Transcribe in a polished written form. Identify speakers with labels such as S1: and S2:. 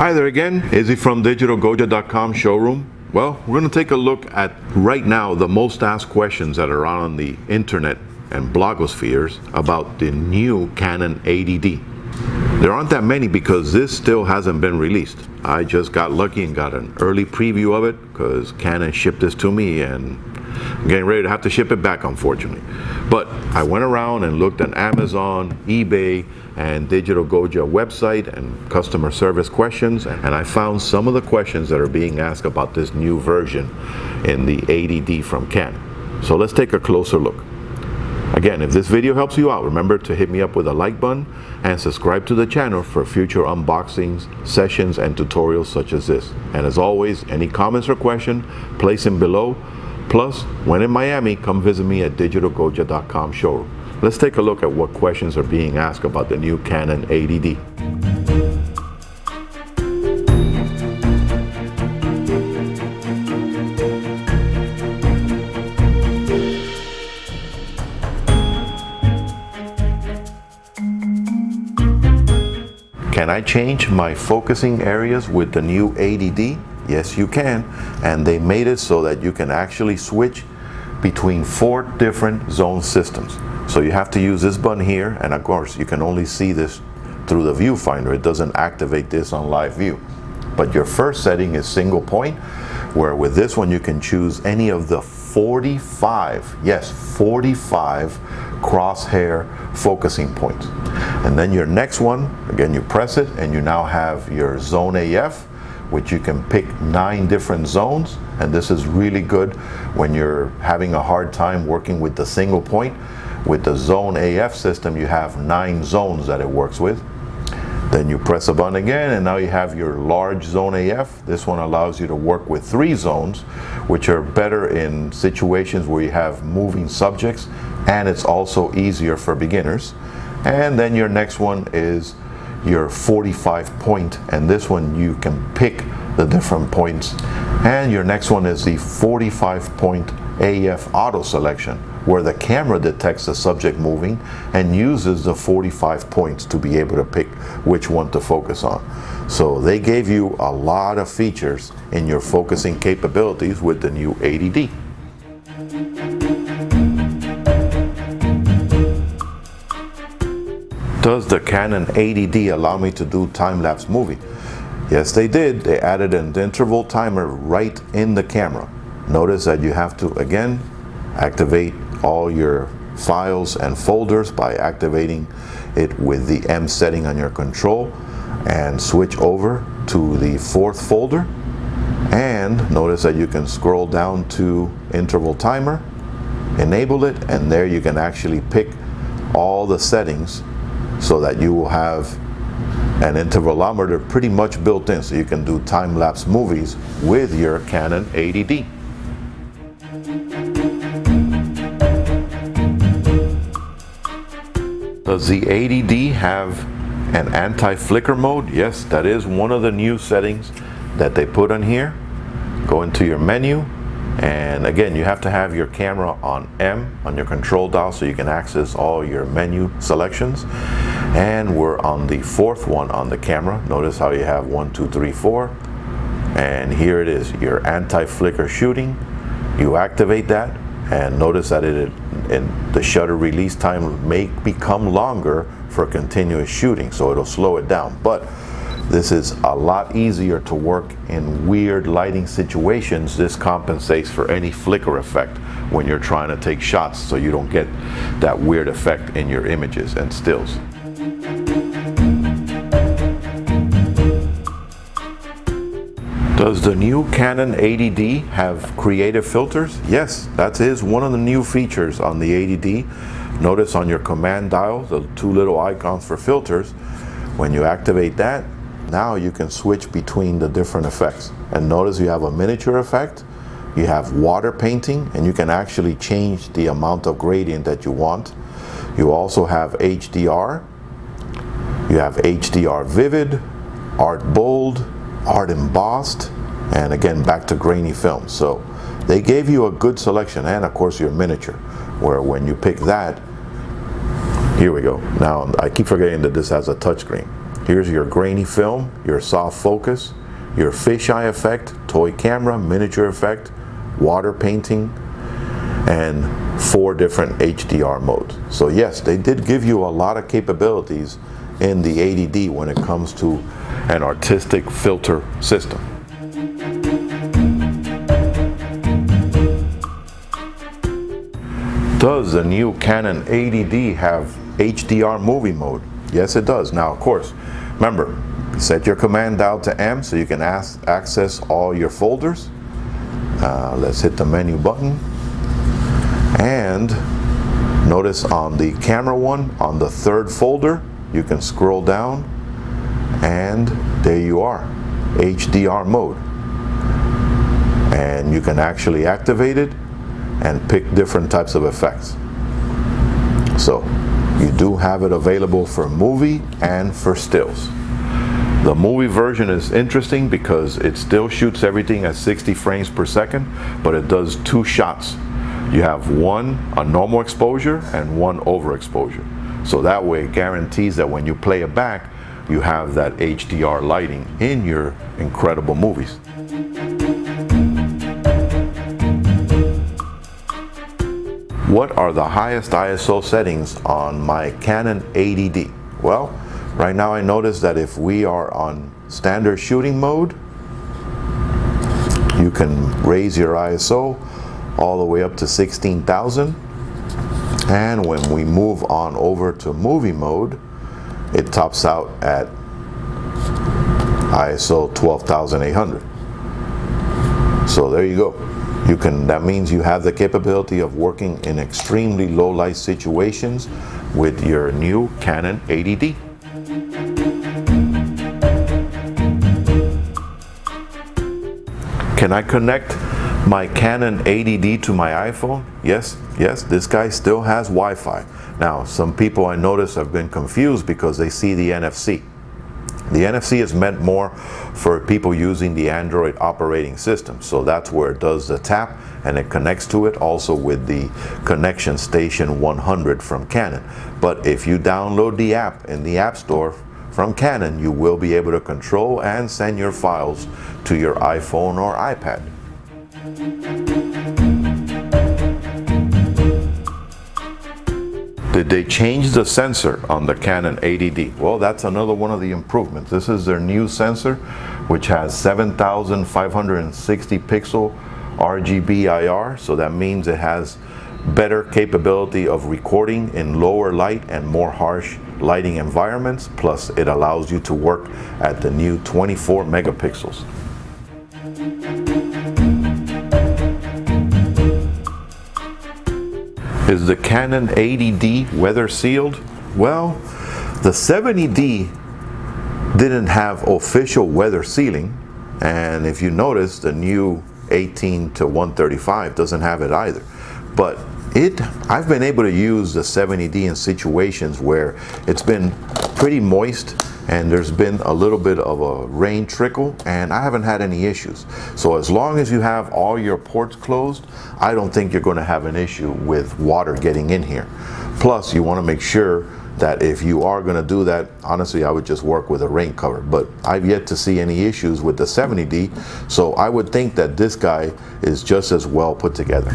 S1: Hi there again, Izzy from DigitalGoja.com showroom. Well, we're going to take a look at right now the most asked questions that are on the internet and blogospheres about the new Canon 80D. There aren't that many because this still hasn't been released. I just got lucky and got an early preview of it because Canon shipped this to me and I'm getting ready to have to ship it back, unfortunately. But I went around and looked at Amazon, eBay, and Digital Goja website and customer service questions, and I found some of the questions that are being asked about this new version in the 80D from Canon. So let's take a closer look. Again, if this video helps you out, remember to hit me up with a like button and subscribe to the channel for future unboxings, sessions, and tutorials such as this. And as always, any comments or questions, place them below. Plus, when in Miami, come visit me at DigitalGoja.com showroom. Let's take a look at what questions are being asked about the new Canon 80D. Can I change my focusing areas with the new 80D? Yes, you can, and they made it so that you can actually switch between 4 different zone systems. So you have to use this button here, and of course you can only see this through the viewfinder. It doesn't activate this on live view. But your first setting is single point, where with this one you can choose any of the 45, yes, 45 crosshair focusing points. And then your next one, again, you press it and you now have your zone AF, which you can pick 9 different zones. And this is really good when you're having a hard time working with the single point. With the zone AF system, you have 9 zones that it works with. Then you press a button again, and now you have your large zone AF. This one allows you to work with 3 zones, which are better in situations where you have moving subjects, and it's also easier for beginners. And then your next one is your 45 point, and this one you can pick the different points. And your next one is the 45 point AF auto selection, where the camera detects the subject moving and uses the 45 points to be able to pick which one to focus on. So they gave you a lot of features in your focusing capabilities with the new 80D. Does the Canon 80D allow me to do time-lapse movie? Yes, they did. They added an interval timer right in the camera. Notice that you have to, again, activate all your files and folders by activating it with the M setting on your control and switch over to the 4th folder. And notice that you can scroll down to interval timer, enable it, and there you can actually pick all the settings so that you will have an intervalometer pretty much built in, so you can do time-lapse movies with your Canon 80D. Does the 80D have an anti-flicker mode? Yes, that is one of the new settings that they put on here. Go into your menu, and again, you have to have your camera on M on your control dial so you can access all your menu selections. And we're on the 4th one on the camera. Notice how you have 1, 2, 3, 4. And here it is, your anti-flicker shooting. You activate that, and notice that the shutter release time may become longer for continuous shooting, so it'll slow it down. But this is a lot easier to work in weird lighting situations. This compensates for any flicker effect when you're trying to take shots, so you don't get that weird effect in your images and stills. Does the new Canon 80D have creative filters? Yes, that is one of the new features on the 80D. Notice on your command dial, the 2 little icons for filters. When you activate that, now you can switch between the different effects. And notice you have a miniature effect, you have water painting, and you can actually change the amount of gradient that you want. You also have HDR, you have HDR Vivid, Art Bold, Art Embossed, and again back to grainy film. So they gave you a good selection, and of course your miniature, where when you pick that, here we go. Now I keep forgetting that this has a touchscreen. Here's your grainy film, your soft focus, your fisheye effect, toy camera, miniature effect, water painting, and 4 different HDR modes. So yes, they did give you a lot of capabilities in the 80D when it comes to an artistic filter system. Does the new Canon 80D have HDR Movie Mode? Yes, it does. Now, of course, remember, set your command down to M so you can access all your folders. Let's hit the menu button. And notice on the camera one, on the 3rd folder, you can scroll down and there you are, HDR mode. And you can actually activate it and pick different types of effects. So you do have it available for movie and for stills. The movie version is interesting because it still shoots everything at 60 frames per second, but it does 2 shots. You have one, a normal exposure, and one overexposure. So that way it guarantees that when you play it back, you have that HDR lighting in your incredible movies. What are the highest ISO settings on my Canon 80D? Well, right now I notice that if we are on standard shooting mode, you can raise your ISO all the way up to 16,000. And when we move on over to movie mode, it tops out at ISO 12,800. So there you go. That means you have the capability of working in extremely low light situations with your new Canon 80D. Can I connect my Canon 80D to my iPhone? Yes, this guy still has Wi-Fi. Now, some people I notice have been confused because they see the NFC. The NFC is meant more for people using the Android operating system. So that's where it does the tap and it connects to it also with the connection station 100 from Canon. But if you download the app in the App Store from Canon, you will be able to control and send your files to your iPhone or iPad. Did they change the sensor on the Canon 80D? Well, that's another one of the improvements. This is their new sensor, which has 7,560 pixel RGB+IR. So that means it has better capability of recording in lower light and more harsh lighting environments. Plus, it allows you to work at the new 24 megapixels. Is the Canon 80D weather sealed? Well, the 70D didn't have official weather sealing, and if you notice, the new 18 to 135 doesn't have it either. But I've been able to use the 70D in situations where it's been pretty moist and there's been a little bit of a rain trickle and I haven't had any issues. So as long as you have all your ports closed, I don't think you're going to have an issue with water getting in here. Plus, you want to make sure that if you are going to do that, honestly, I would just work with a rain cover. But I've yet to see any issues with the 70D, so I would think that this guy is just as well put together.